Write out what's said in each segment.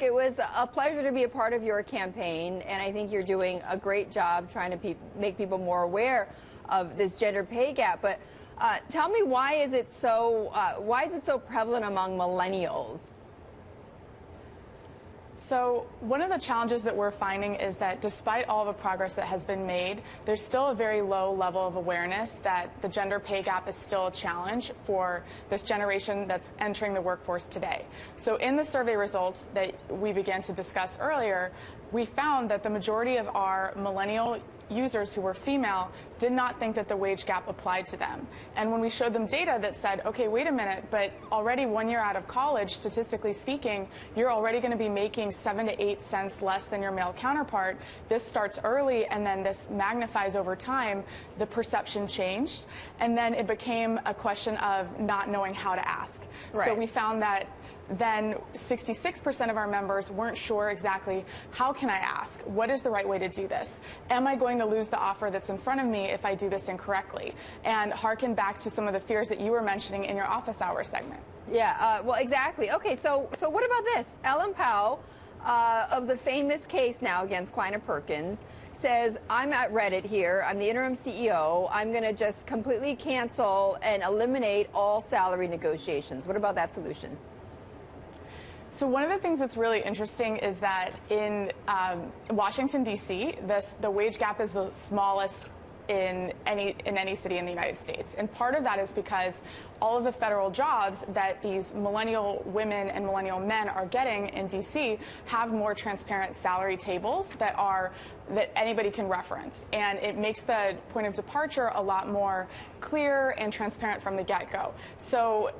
It was a pleasure to be a part of your campaign, and I think you're doing a great job trying to make people more aware of this gender pay gap. But tell me, why is it so prevalent among millennials? So one of the challenges that we're finding is that despite all the progress that has been made, there's still a very low level of awareness that the gender pay gap is still a challenge for this generation that's entering the workforce today. So in the survey results that we began to discuss earlier, we found that the majority of our millennial users who were female did not think that the wage gap applied to them. And when we showed them data that said, okay, wait a minute, but already 1 year out of college, statistically speaking, you're already going to be making 7 to 8 cents less than your male counterpart. This starts early and then this magnifies over time. The perception changed. And then it became a question of not knowing how to ask. Right. So we found that then 66% of our members weren't sure exactly, how can I ask? What is the right way to do this? Am I going to lose the offer that's in front of me if I do this incorrectly? And harken back to some of the fears that you were mentioning in your office hour segment. Yeah, well, exactly. Okay, so what about this? Ellen Powell, of the famous case now against Kleiner Perkins, says, I'm at Reddit here, I'm the interim CEO, I'm going to just completely cancel and eliminate all salary negotiations. What about that solution? So one of the things that's really interesting is that in Washington, D.C., the wage gap is the smallest in any city in the United States. And part of that is because all of the federal jobs that these millennial women and millennial men are getting in D.C. have more transparent salary tables that anybody can reference. And it makes the point of departure a lot more clear and transparent from the get-go. So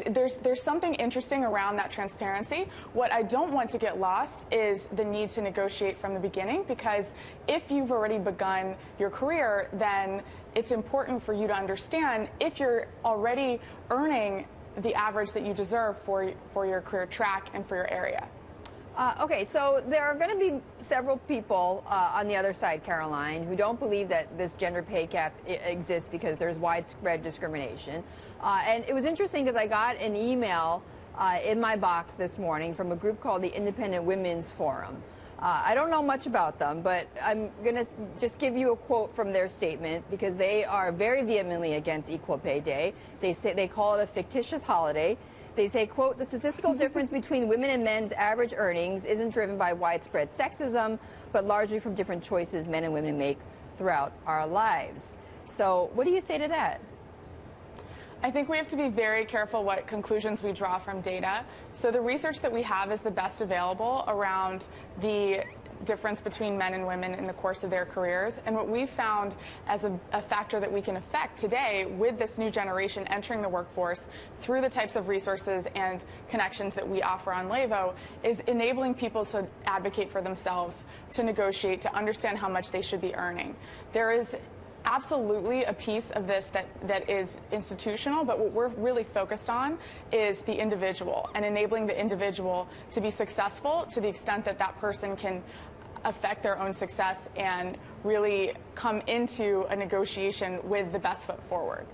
there's something interesting around that transparency. What I don't want to get lost is the need to negotiate from the beginning, because if you've already begun your career, then it's important for you to understand if you're already earning the average that you deserve for your career track and for your area. Okay, so there are going to be several people on the other side, Caroline, who don't believe that this gender pay gap exists because there's widespread discrimination. And it was interesting because I got an email in my box this morning from a group called the Independent Women's Forum. I don't know much about them, but I'm going to just give you a quote from their statement, because they are very vehemently against Equal Pay Day. They call it a fictitious holiday. They say, quote, the statistical difference between women and men's average earnings isn't driven by widespread sexism, but largely from different choices men and women make throughout our lives. So what do you say to that? I think we have to be very careful what conclusions we draw from data. So the research that we have is the best available around the difference between men and women in the course of their careers. And what we've found as a factor that we can affect today with this new generation entering the workforce through the types of resources and connections that we offer on Levo is enabling people to advocate for themselves, to negotiate, to understand how much they should be earning. There is absolutely a piece of this that is institutional, but what we're really focused on is the individual and enabling the individual to be successful to the extent that that person can affect their own success and really come into a negotiation with the best foot forward.